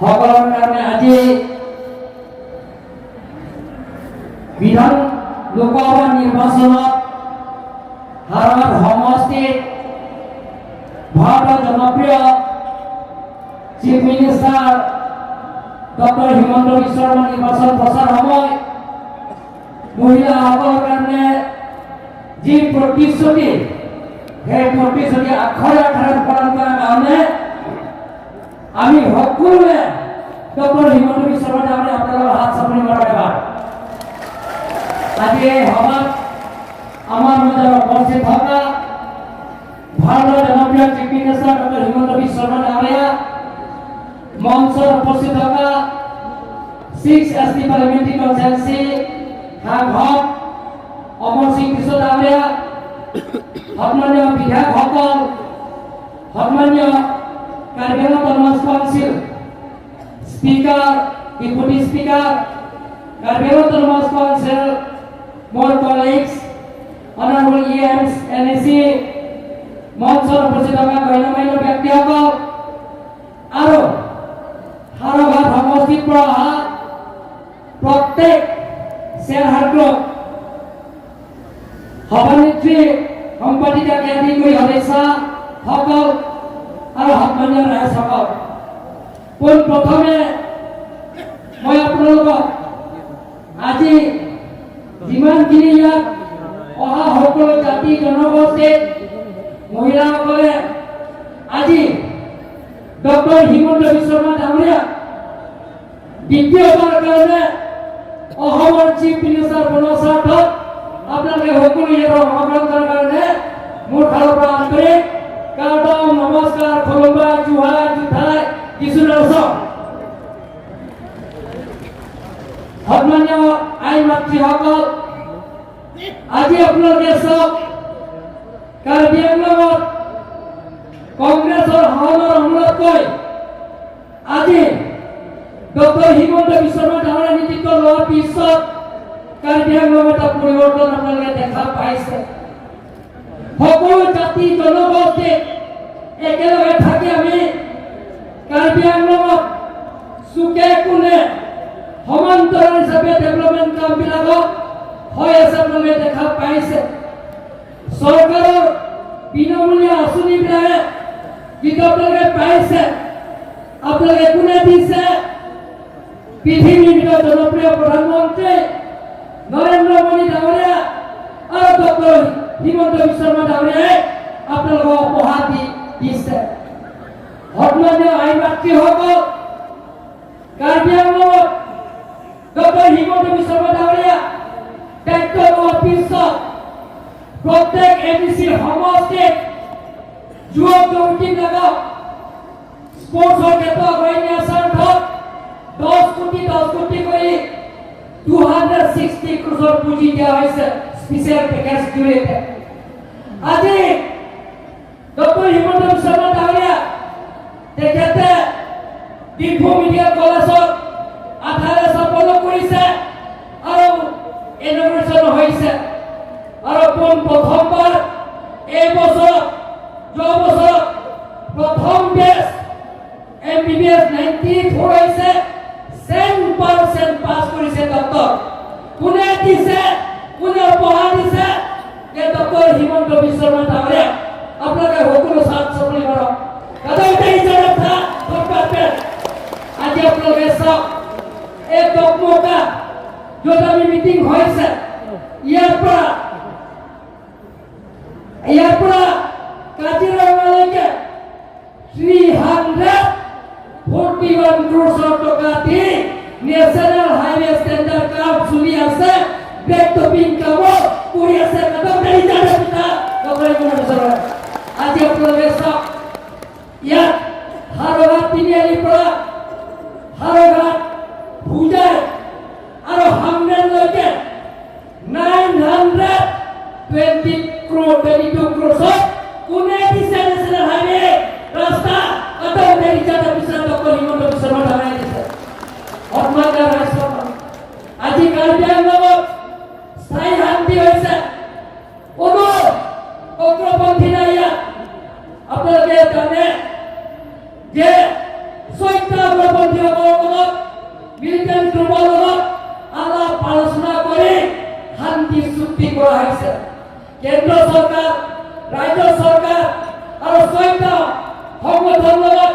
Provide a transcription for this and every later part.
সকলৰ কাৰণে আজি বিধান লোকসভা নিৰ্বাচনত হাৰবাদ সমষ্টিত ভাৰতৰ জনপ্ৰিয় chief minister doctor Himanta Biswa Sharma নিৰ্বাচন প্ৰচাৰ সময় মহিলাসকলৰ কাৰণে যি প্ৰতিশ্ৰুতি সেই প্ৰতিশ্ৰুতি আখৰে আখৰে পালন কৰাৰ কাৰণে আমি সকলোৱে ডক্টৰ হিমন্ত বিশ্ব শৰ্মা ডাঙৰীয়া আপোনালোকৰ হাত চাপৰি মৰাৰ এবাৰ আজি এই সভাত আমাৰ মাজত উপস্থিত থকা ভাৰতৰ জনপ্ৰিয় chief minister doctor Himanta Biswa Sarma ডাঙৰীয়া মঞ্চত উপস্থিত থকা 6 ST পাৰ্লিমেণ্টাৰী কনষ্টিটুৱেন্সি সাংসদ অমৰ সিং কৃষ্ণ ডাঙৰীয়া সন্মানীয় বিধায়কসকল সন্মানীয় Caribbean Autonomous Council Speaker, Deputy Speaker, Caribbean Autonomous Council, more colleagues, Honorable EMs, NAC, মঞ্চৰ উপস্থিত থকা গণ্যমান্য ব্যক্তিসকল আৰু হাৰবাদ সমষ্টিৰ পৰা অহা প্ৰত্যেক শ্বেয়াৰহোল্ডাৰক সভানেত্ৰী সম্পাদিকাকে আদি কৰি সদস্যসকল আৰু সন্মানীয় ৰাইজসকল পোনপ্ৰথমে মই আপোনালোকক আজি যিমানখিনি ইয়াত অহা সকলো জাতি জনগোষ্ঠীৰ মহিলাসকলে আজি ডক্টৰ হিমন্ত বিশ্ব শৰ্মা ডাঙৰীয়া দ্বিতীয়বাৰ কাৰণে অসমৰ চিফ মিনিষ্টাৰ বনোৱাৰ স্বাৰ্থত আপোনালোকে সকলো ইয়াত অংশগ্ৰহণ কৰাৰ কাৰণে মোৰ ফালৰ পৰা আন্তৰিক কাৰ্ডম নমস্কাৰ খুলুমবা জুহাৰ জুঠাই কিছু দৰ্শক সন্মানীয় আইন মাতৃসকল আজি আপোনালোকে চাওক কাৰ্বি আংলঙত কংগ্ৰেছৰ হাওনৰ আমোলতকৈ আজি ডক্টৰ হিমন্ত বিশ্ব শৰ্মা ডাঙৰীয়া নেতৃত্ব লোৱাৰ পিছত কাৰ্বি আংলঙত এটা পৰিৱৰ্তন আপোনালোকে দেখা পাইছে সকলো জাতি জনগোষ্ঠী একেলগে থাকি আমি কাৰ্বি আংলঙত চুকে কোণে সমান্তৰাল হিচাপে ডেভেলপমেণ্ট কামবিলাকক হৈ আছে আপোনালোকে দেখা পাইছে চৰকাৰৰ বিনামূলীয়া আঁচনিবিলাকে যিটো আপোনালোকে পাইছে আপোনালোকে কোনে দিছে পৃথিৱীৰ ভিতৰত জনপ্ৰিয় প্ৰধানমন্ত্ৰী নৰেন্দ্ৰ মোদী ডাঙৰীয়া আৰু ডক্টৰ হিমন্ত বিশ্ব শৰ্মা ডাঙৰীয়াই আপোনালোকক উপহাৰ দিছে সন্মানীয় আইন মাতৃসকল কাৰ্বি আংলঙত ডক্টৰ হিমন্ত বিশ্ব শৰ্মা ডাঙৰীয়া দায়িত্ব লোৱাৰ পিছত প্ৰত্যেক এডিচিৰ সমষ্টিত যুৱক যুৱতীবিলাকক স্পৰ্টছৰ ক্ষেত্ৰত আগুৱাই নিয়াৰ স্বাৰ্থত 10 কোটি কৰি 260 crore পুঁজি দিয়া হৈছে স্পেচিয়েল পেকেজ জৰিয়তে আজি ডক্টৰ হিমন্ত বিশ্ব শৰ্মা ডাঙৰীয়া তেখেতে ডিফু মিডিয়া কলেজত আধাৰে স্থাপন কৰিছে আৰু ইনগ্ৰেশ্যন হৈছে আৰু প্ৰথমবাৰ এই বছৰ যোৱা বছৰ প্ৰথম বেচ MBBS 94 হৈছে 100% পাছ কৰিছে ডক্টৰ কোনে দিছে কোনে উপহাৰ দিছে এই ডক্টৰ হিমন্ত বিশ্ব শৰ্মা ডাঙৰীয়া আপোনালোকে সকলো ছাত্ৰ ছাত্ৰী কৰক আজি আপোনালোকে চাওক এই টকমকা য'ত আমি মিটিং হৈছে ইয়াৰ পৰা কাজিৰঙালৈকে 341 crore টকা দি নেশ্যনেল হাইৱে ষ্টেণ্ডাৰ্ড কাম চলি আছে বেকটপিং কাম কৰি আছে আজি আপোনালোকে চাওক ইয়াত হাৰঘাট তিনিআলিৰ পৰা হাৰঘাট ভুজাই আৰু হামৰেলৈকে 922 crore জানে যে সৈন্যবন্ধীসকলক মিলিটাৰী গ্ৰুপৰ লগত আলাপ আলোচনা কৰি শান্তি চুক্তি কৰা হৈছে। কেন্দ্ৰ চৰকাৰ, ৰাজ্য চৰকাৰ আৰু সৈন্য সংগঠনৰ লগত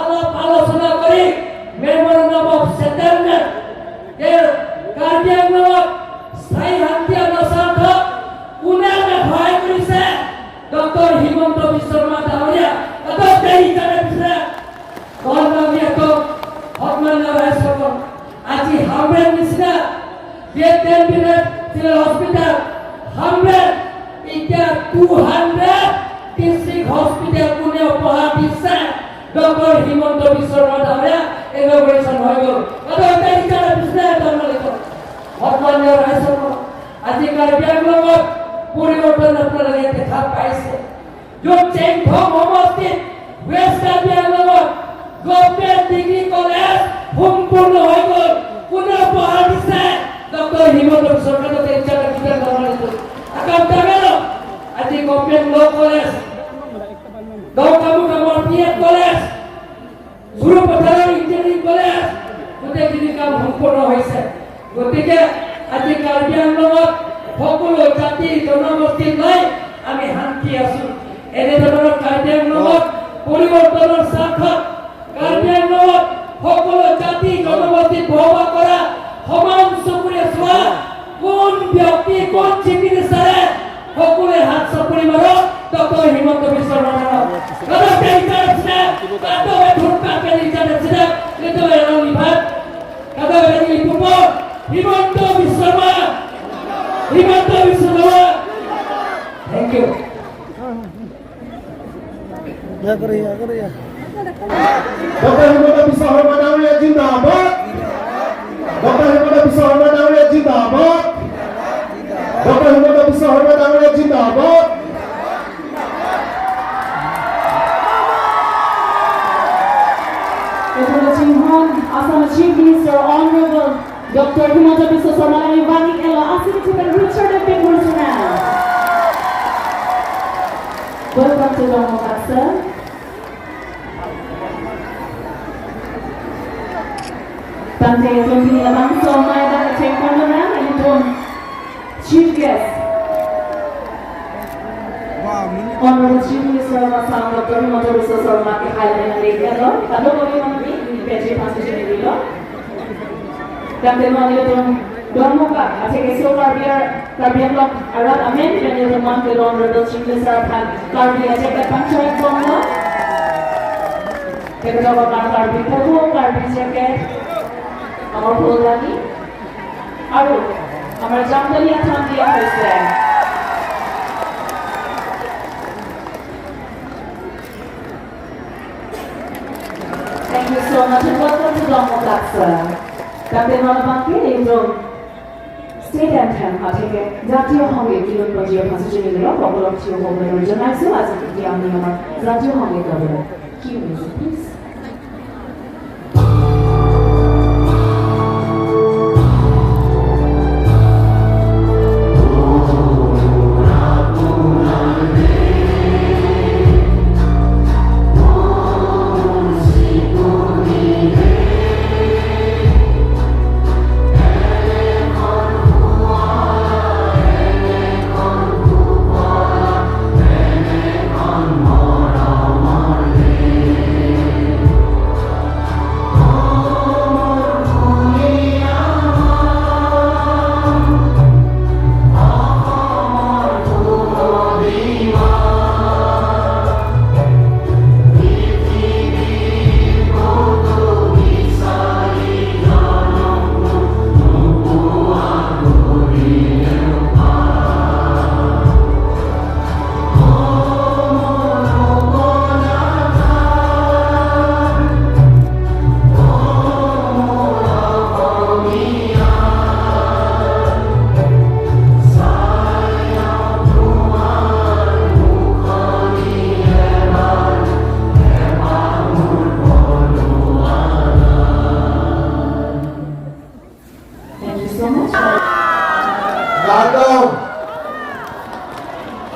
আলাপ আলোচনা কৰি মেমৰেণ্ডাম অফ সেটেলমেণ্ট কাৰ্বি আংলঙত স্থায়ী শান্তি আৰু স্বাৰ্থত কোনে সহায় কৰিছে? ডক্টৰ হিমন্ত বিশ্ব শৰ্মা ডাঙৰীয়া আজি হামৰেন নিচিনা হস্পিটেল হামৰেন এতিয়া 200 ডিস্ট্ৰিক্ট হস্পিটেল কোনে উপহাৰ দিছে? ডক্টৰ হিমন্ত বিশ্ব শৰ্মা ডাঙৰীয়া ইনগ্ৰেচন হৈ গ'ল। আজি কাৰ্বি আংলঙত পৰিৱৰ্তন আপোনালোকে দেখা পাইছে। য'ত চেংথম সমষ্টিত ৱেষ্ট কাৰ্বি আংলঙত গভৰ্ণমেণ্ট ডিগ্ৰী কলেজ সম্পূৰ্ণ হৈ গ'ল। কোনে উপহাৰ দিছে? ডক্টৰ হিমন্ত বিশ্ব শৰ্মা। আজি গভৰ্ণমেণ্ট ল কলেজ, দৌকামুকামৰ বিএড কলেজ, সুৰপথাৰৰ ইঞ্জিনিয়াৰিং কলেজ গোটেইখিনি কাম সম্পূৰ্ণ হৈছে। গতিকে আজি কাৰ্বি আংলঙত সকলো জাতি জনগোষ্ঠী লৈ আমি শান্তি আছো। এনেধৰণৰ কাৰ্বি আংলঙত পৰিৱৰ্তনৰ স্বাৰ্থত কাৰ্বি আংলঙত সকলো জাতি জনগোষ্ঠী বসবাস কৰা সমান চকুৰে চোৱা কোন ব্যক্তি কোন চিফ মিনিষ্টাৰে সকলোৱে হাত চাপৰি মাৰক doctor Himanta Biswa Sarma. Himanta Biswa Sarma, Himanta Biswa Sarma. Thank you. Doctor Himanta Biswa Sarma ডাঙৰীয়া জিন্দাবাদ। ডক্টৰ হিমন্ত বিশ্ব শৰ্মা ডাঙৰীয়া জিন্দাবাদ। ডক্টৰ হিমন্ত বিশ্ব শৰ্মা ডাঙৰীয়া জিন্দাবাদ। Assam Chief Minister Honorable Dr. Himanta Biswa Sarma and inviting Ella asking to be Richard and Big now. Welcome to Donggala, sir. Tante yung pinilabang so may check mo na itong Chief Guest. Honorable Chief Minister of Assam Dr. Himanta Biswa Sarma ke highlight ng area no. Tado ko yung mga Peci pasal ini dulu. Dan teman itu Don muka, asyik esok Karbian blok Arab Amin dan itu teman ke Don Redel Chief Sarpan Karbi asyik ke Pancoy Bongo. Kita coba Karbi Popo, Karbi jaket, amar pul lagi. Aru, amar jam tadi akan dia harusnya. Thank you so much and welcome to Donggala, sir. Kami mengucapkan itu state anthem থেকে জাতীয় সংগীত কিরণ পজিও ভাষা নিল বগলক চিও বগলের জনাইছো আজি কি আমি আমার জাতীয় সংগীত গাবলে কি মিউজিক প্লিজ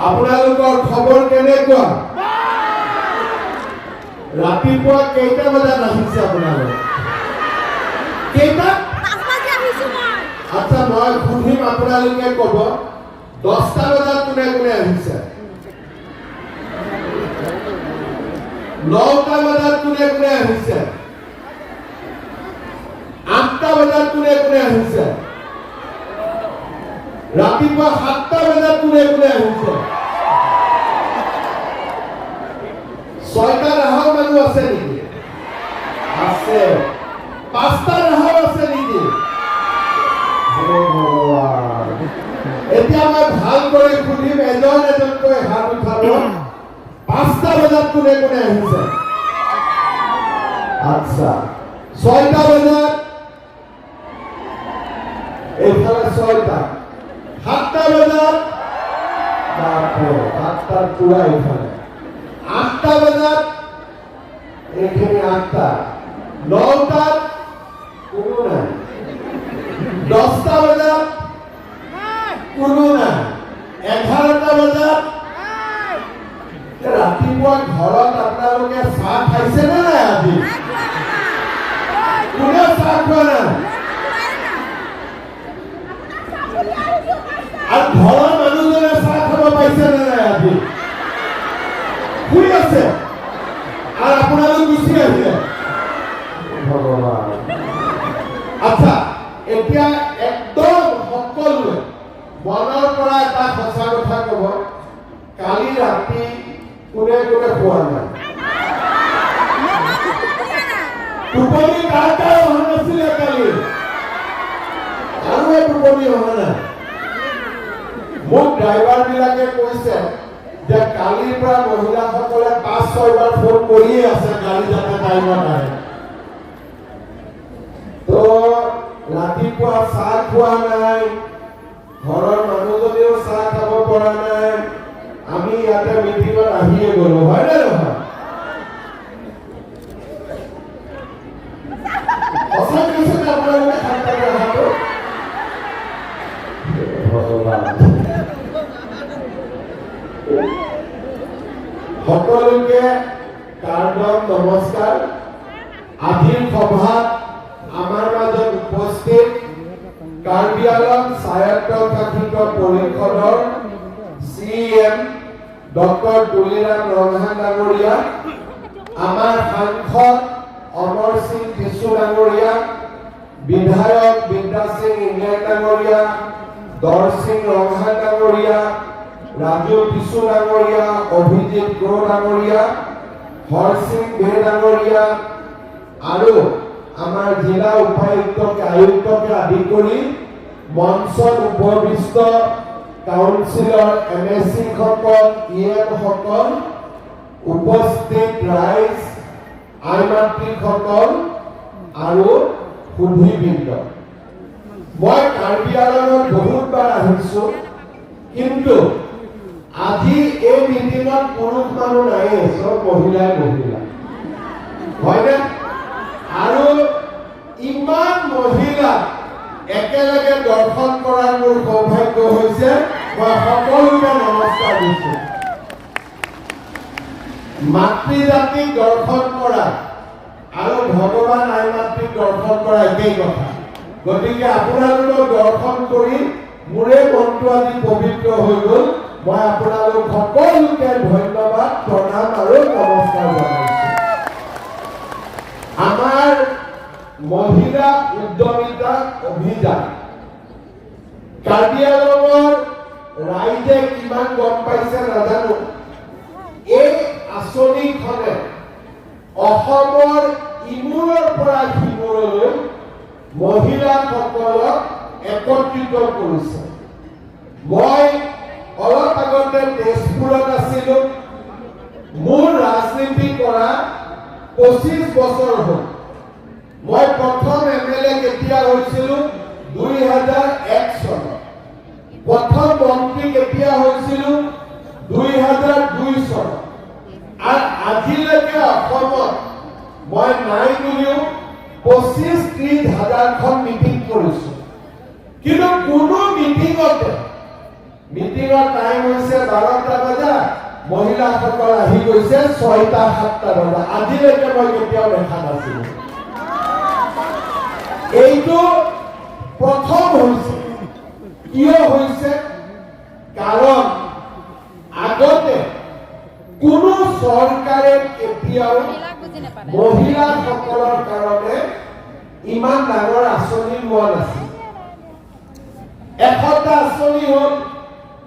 আপোনালোকৰ খবৰ কেনেকুৱা? ৰাতিপুৱা কেইটা বজাত আহিছে আপোনালোক? কেইটা? আচ্ছা মই সুধিম আপোনালোকে ক'ব 10টা বজাত কোনে কোনে আহিছে? 9টা বজাত কোনে কোনে আহিছে? 8টা বজাত কোনে কোনে আহিছে? ৰাতিপুৱা 7টা বজাত কোনে কোনে আহিছে? 6টা ৰাহৰ মানুহ আছে নেকি? আছে। 5টা ৰাহৰ আছে নেকি? এতিয়া মই ভাল কৰি সুধিম এজন এজনকৈ হাত উঠাব 5টা বজাত কোনে কোনে আহিছে? আচ্ছা 6টা বজাত এইফালে 6টা 7টা বজাত 7টাৰ পুৰা এইফালে 8টা বজাত এইখিনি 8টা 9টাত কোনো নাই 10টা বজাত কোনো নাই 11টা বজাত ৰাতিপুৱা ঘৰত আপোনালোকে চাহ খাইছে নে নাই আজি? কোনে চাহ খোৱা নাই? আৰু ঘৰৰ মানুহজনে চাহ খাব পাইছে নে নাই আজি? শুই আছে আৰু আপোনালোক গুচি আহিলে। ভগৱান। আচ্ছা এতিয়া একদম সকলোৱে মনৰ পৰা এটা সঁচা কথা ক'ব কালি ৰাতি কোনে কোনে খোৱা নাই? টোপনি কাৰ কাৰ অহা নাছিলে কালি? কাৰোৱে টোপনি অহা নাই। মোক ড্ৰাইভাৰ বিলাকে কৈছে যে কালিৰ পৰা মহিলাসকলে 5-6 বাৰ ফোন কৰিয়ে আছে গাড়ী যাতে টাইমত আহে। তো ৰাতিপুৱা চাহ খোৱা নাই, ঘৰৰ মানুহজনেও চাহ খাব পৰা নাই। আমি ইয়াতে মিটিঙত আহিয়ে গলো, হয় নে নহয়? সঁচা কৈছে নে আপোনালোকে সাতটাকে অহাটো? সকলোকে কাৰ্ডম নমস্কাৰ। আজিৰ সভাত আমাৰ মাজত উপস্থিত কাৰ্বি আংলং স্বায়ত্তশাসিত পৰিষদৰ CM ডক্টৰ তুলিৰাম ৰংহা ডাঙৰীয়া, আমাৰ সাংসদ অমৰ সিং টিছু ডাঙৰীয়া, বিধায়ক বিদ্যা সিং ইংলেণ্ড ডাঙৰীয়া, দৰ সিং ৰংহা ডাঙৰীয়া, ৰাজু টিছু ডাঙৰীয়া, অভিজিৎ গ্ৰ ডাঙৰীয়া, হৰ সিং বে ডাঙৰীয়া আৰু আমাৰ জিলা উপায়ুক্তকে আয়ুক্তকে আদি কৰি মঞ্চত উপবিষ্ট কাউন্সিলৰ MSC সকল, EM সকল, উপস্থিত ৰাইজ, আইমাতৃসকল আৰু সুধীবৃন্দ। মই কাৰ্বি আংলঙত বহুতবাৰ আহিছো, কিন্তু আজি এই মিটিঙত পুৰুষ মানুহ নাই, চব মহিলাই মহিলা, হয়নে? আৰু ইমান মহিলা একেলগে দৰ্শন কৰাৰ মোৰ সৌভাগ্য হৈছে। মই সকলোকে নমস্কাৰ দিছো। মাতৃজাতিক দৰ্শন কৰা আৰু ভগৱান আই মাতৃক দৰ্শন কৰা একেই কথা। গতিকে আপোনালোকক দৰ্শন কৰি মোৰে মনটো আজি পবিত্ৰ হৈ গ'ল। মই আপোনালোক সকলোকে ধন্যবাদ, প্ৰণাম আৰু নমস্কাৰ জনাইছো। আমাৰ মহিলা উদ্যমিতা অভিযান কাৰ্বি আংলঙৰ ৰাইজে কিমান গম পাইছে নাজানো। এই আঁচনিখনে অসমৰ ইমূৰৰ পৰা সিমূৰলৈ মহিলাসকলক একত্ৰিত কৰিছে। মই অলপ আগতে তেজপুৰত আছিলো। মোৰ ৰাজনীতি কৰা 25 বছৰ হ'ল। মই প্ৰথম MLA কেতিয়া হৈছিলো? 2001 চনত। প্ৰথম মন্ত্ৰী কেতিয়া হৈছিলো? 2002 চনত। আৰু আজিলৈকে অসমত মই নাই বুলিও 25-30 হাজাৰখন মিটিং কৰিছো, কিন্তু কোনো মিটিঙৰ টাইম হৈছে 12টা বজাত, মহিলাসকল আহি গৈছে 6টা 7টা বজাত আজিলৈকে মই কেতিয়াও দেখা নাছিলো এইটো প্ৰথম হৈছে কিয় হৈছে কাৰণ আগতে কোনো চৰকাৰে কেতিয়াও মহিলাসকলৰ কাৰণে ইমান ডাঙৰ আঁচনি লোৱা নাছিল এশটা আঁচনি হ'ল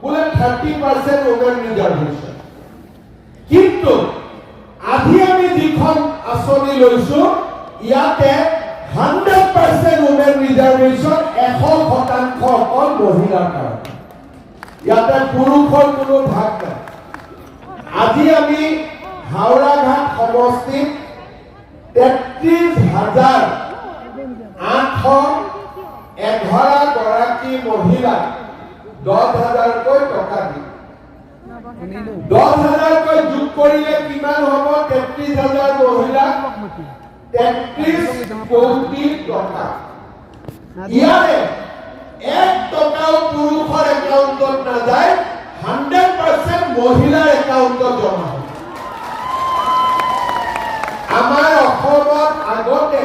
বোলে 30% ওমেন ৰিজাৰ্ভেশ্যন কিন্তু আজি আমি যিখন আঁচনি লৈছো ইয়াতে 100% ওমেন ৰিজাৰ্ভেশ্যন 100% অকল মহিলাৰ কাৰণে ইয়াতে পুৰুষৰ কোনো ভাগ নাই আজি আমি হাওড়াঘাট সমষ্টিত 33,811 গৰাকী মহিলা 10,000কৈ টকা দিয়ে 10,000কৈ যোগ কৰিলে কিমান হ'ব 33,000 মহিলা 33 কোটি টকা ইয়াৰে 1 টকাও পুৰুষৰ একাউণ্টত নাযায় 100% মহিলাৰ একাউণ্টত জমা হয় আমাৰ অসমত আগতে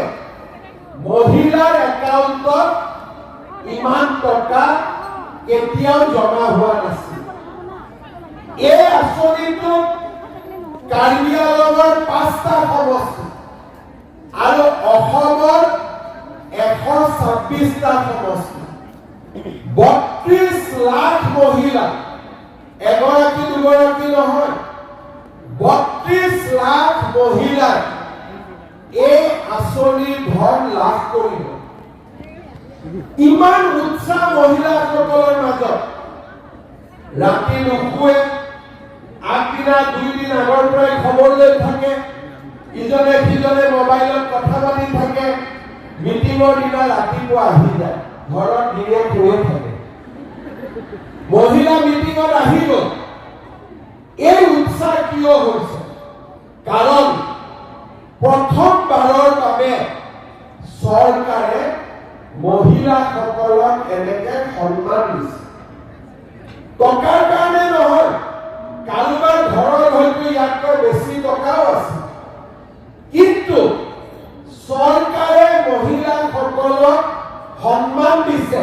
মহিলাৰ একাউণ্টত ইমান টকা কেতিয়াও জমা হোৱা নাছিল এই আঁচনিটো কাৰ্বি আংলঙৰ 5টা সমষ্টি আৰু অসমৰ 126টা সমষ্টি 32 লাখ মহিলা এগৰাকী দুগৰাকী নহয় 32 লাখ মহিলাই এই আঁচনিৰ ধন লাভ কৰিব ইমান উৎসাহ মহিলাসকলৰ মাজত ৰাতি নুশুৱে আগদিনা 2 দিন আগৰ পৰাই খবৰ লৈ থাকে ইজনে সিজনে মোবাইলত কথা পাতি থাকে মিটিঙৰ দিনা ৰাতিপুৱা আহি যায় ঘৰত দিনে শুয়ে থাকে মহিলা মিটিঙত আহিব এই উৎসাহ কিয় হৈছে কাৰণ প্ৰথমবাৰৰ বাবে চৰকাৰে মহিলাসকলক এনেকে সন্মান দিছে টকাৰ কাৰণে নহয় কাৰোবাৰ ঘৰৰ হয়তো ইয়াতকৈ বেছি টকাও আছে কিন্তু চৰকাৰে মহিলাসকলক সন্মান দিছে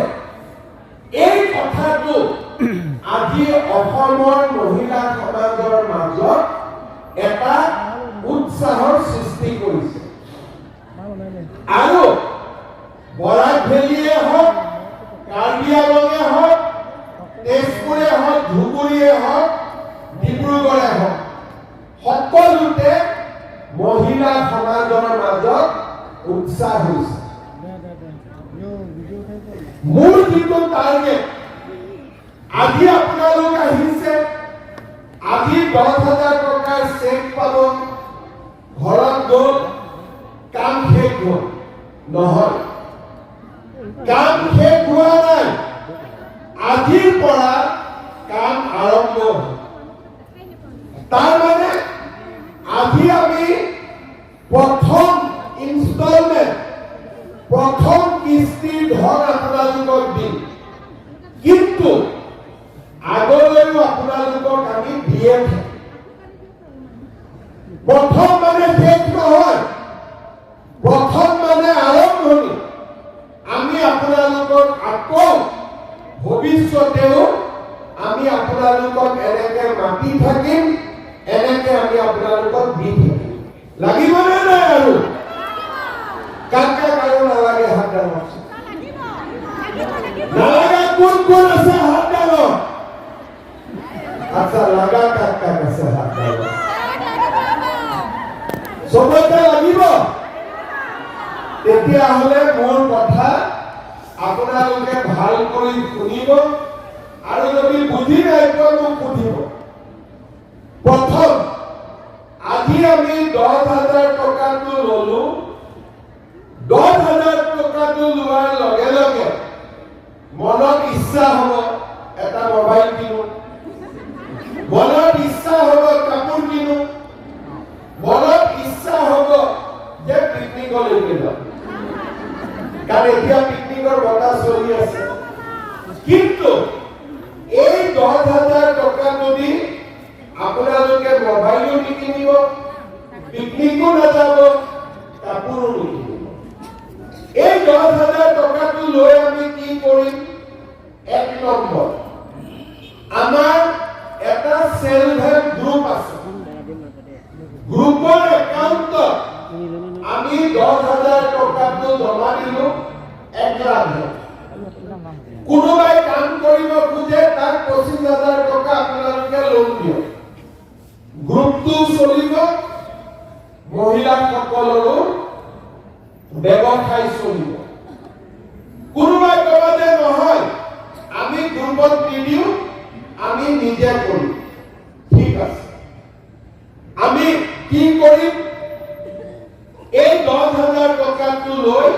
এই কথাটো আজি অসমৰ মহিলা সমাজৰ মাজত এটা উৎসাহৰ সৃষ্টি কৰিছে আৰু বৰাক ভেলীয়ে হওক কাৰ্বি আংলঙে হওক তেজপুৰে হওক ধুবুৰীয়ে হওক ডিব্ৰুগড়ে হওক সকলোতে মহিলা সমাজৰ মাজত উৎসাহ হৈছে মোৰ যিটো টাৰ্গেট আজি আপোনালোক আহিছে আজি 10,000 টকাৰ চেক পাব ঘৰত গ'ল কাম শেষ হ'ল নহয় কাম শেষ হোৱা নাই আজিৰ পৰা কাম আৰম্ভ হ'ল তাৰ মানে আজি আমি প্ৰথম ইনষ্টলমেণ্ট প্ৰথম কিস্তিৰ ধন আপোনালোকক দিম কিন্তু আগলৈও আপোনালোকক আমি দিয়ে থাকিম প্ৰথম মানে শেষ নহয় প্ৰথম মানে আৰম্ভণি আমি আপোনালোকক আকৌ ভৱিষ্যতেও আমি আপোনালোকক এনেকে মাতি থাকিম এনেকে আমি আপোনালোকক দি থাকিম লাগিবনে নাই আৰু কাকা কাৰো নালাগে হাত ডাঙৰ নালাগে কোন কোন আছে হাত ডাঙৰ আচ্ছা লাগা কাকা আছে হাত ডাঙৰ সবতে লাগিব তেতিয়াহ'লে মোৰ কথা আপোনালোকে ভাল কৰি শুনিব আৰু যদি বুজি নাই পোৱা মোক সুধিব প্ৰথম আজি আমি 10,000 টকাটো ললো 10,000 টকাটো লোৱাৰ লগে লগে মনত ইচ্ছা হ'ব এটা মোবাইল কিনো মনত ইচ্ছা হ'ব কাপোৰ কিনো মনত ইচ্ছা হ'ব যে পিকনিকলৈ যাম কাৰণ এতিয়া পিকনিকৰ বঁটা চলি আছে কিন্তু এই 10,000 টকা যদি আপোনালোকে পিকনিকো নাযাব, কাপোৰো নিকিনিব। এই 10,000 টকাটো লৈ আমি কি কৰিম? 1 নম্বৰ, আমাৰ এটা সেলফ হেল্প গ্ৰুপ আছে। গ্ৰুপৰ একাউণ্টত আমি 10,000 টকাটো জমা দিলো 1 লাখ। কোনোবাই কাম কৰিব খোজে তাক 25,000 টকা আপোনালোকে লোন দিয়ক। গ্ৰুপটো চলিব, মহিলাসকলৰো ব্যৱসায় চলিব। কোনোবাই ক'ব যে নহয় আমি গ্ৰুপত নিদিওঁ, আমি নিজে কৰিম। ঠিক আছে, আমি কি কৰিম? এই 10,000 টকাটো লৈ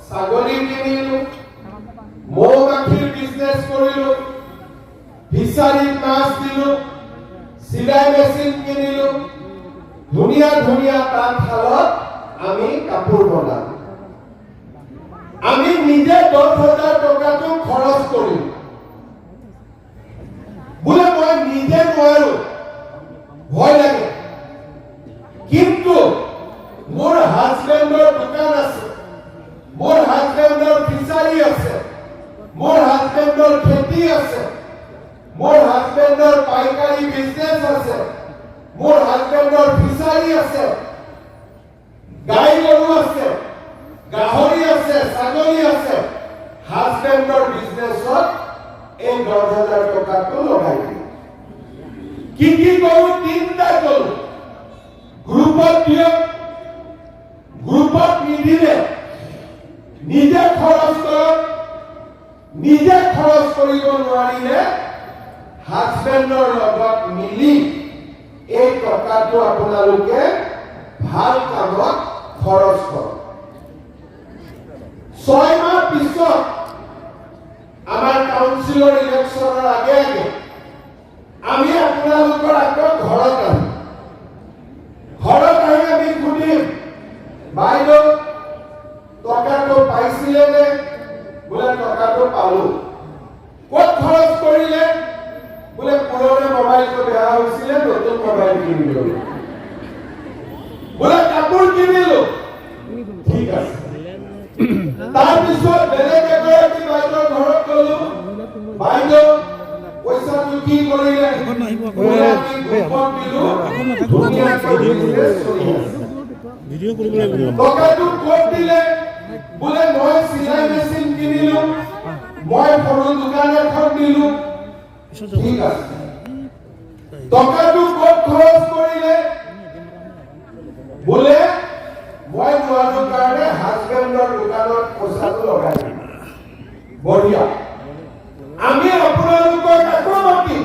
ছাগলী কিনিলো, মৌ-মাখিৰ বিজনেছ কৰিলো, ফিচাৰীত মাছ দিলো, চিলাই মেচিন কিনিলো, ধুনীয়া ধুনীয়া তাঁতশালত আমি কাপোৰ বনালো। আমি নিজে 10,000 টকাটো খৰচ কৰিম। বোলে মই নিজে নোৱাৰো, ভয় লাগে, কিন্তু মোৰ হাজবেণ্ডৰ দোকান আছে, মোৰ হাজবেণ্ডৰ ফিচাৰী আছে, মোৰ হাজবেণ্ডৰ খেতি আছে, মোৰ হাজবেণ্ডৰ পাইকাৰী বিজনেছ আছে, মোৰ হাজবেণ্ডৰ ফিচাৰী আছে, গাই গৰু আছে, গাহৰি আছে, ছাগলী আছে। হাজবেণ্ডৰ বিজনেছত এই 10,000 টকাটো লগাই দিম। কি কি কৰো? 3টা কৰো। গ্ৰুপত দিয়ক, গ্ৰুপত নিদিলে নিজে খৰচ কৰক, নিজে খৰচ কৰিব নোৱাৰিলে হাজবেণ্ডৰ লগত মিলি এই টকাটো আপোনালোকে ভাল কামত খৰচ কৰক। 6 মাহ পিছত আমাৰ কাউন্সিলৰ ইলেকশ্যনৰ আগে আগে আমি আপোনালোকৰ আকৌ ঘৰত আহিম। ঘৰত আহি আমি সুধিম, বাইদেউ টকাটো পাইছিলে নে? বোলে টকাটো পালো। ক'ত খৰচ কৰিলে? বোলে পুৰণা মোবাইলটো বেয়া হৈছিলে, নতুন মোবাইল কিনিলো। বোলে কাপোৰ কিনিলো। ঠিক আছে। তাৰপিছত বেলেগ এগৰাকী বাইদেউৰ ঘৰত গলো, বাইদেউ পইচাটো কি কৰিলে? বোলে আমি গ্ৰুপত দিলো, ধুনীয়াকৈ বিজনেছ চলি আছে। টকাটো ক'ত দিলে? বোলে মই চিলাই মেচিন কিনিলো, মই সৰু দোকান এখন দিলো। ঠিক আছে। টকাটো ক'ত খৰচ কৰিলে? বোলে মই নোৱাৰো কাৰণে হাজবেণ্ডৰ দোকানত পইচাটো লগাই দিম। বঢ়িয়া। আমি আপোনালোকক আকৌ মাতিম।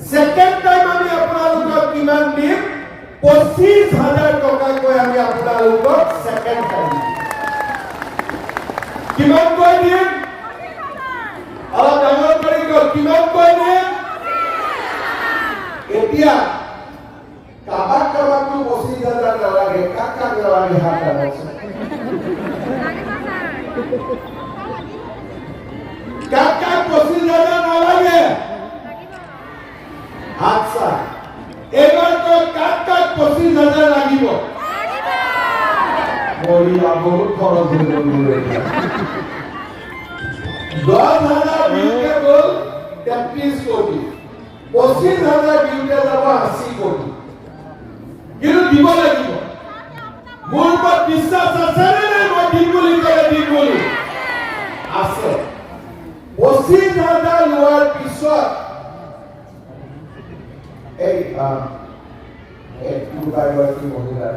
ছেকেণ্ড টাইম আমি আপোনালোকক কিমান দিম? 25,000 টকাকৈ আমি আপোনালোকক ছেকেণ্ড টাইম দিম। কিমানকৈ দিম? অলপ ডাঙৰ কৰি কওক, কিমানকৈ দিম? এতিয়া কাবাক কাবাকটো 25,000 নালাগে, কাক কাক নালাগে হাত দাঙকচোন। কাক কাক 25,000 নালাগে? আচ্ছা, এবাৰ কওক কাক কাক 25,000 লাগিব? বঢ়িয়া, বহুত খৰচ হৈ গ'ল। 10,000 বিলকে গ'ল 33 কোটি, 25,000 বিলকে যাব 80 কোটি। কিন্তু দিব লাগিব। মোৰ ওপৰত বিশ্বাস আছে নে নাই? মই দিম বুলি ক'লে দিম বুলি আছে। 25,000 লোৱাৰ পিছত এই মহিলা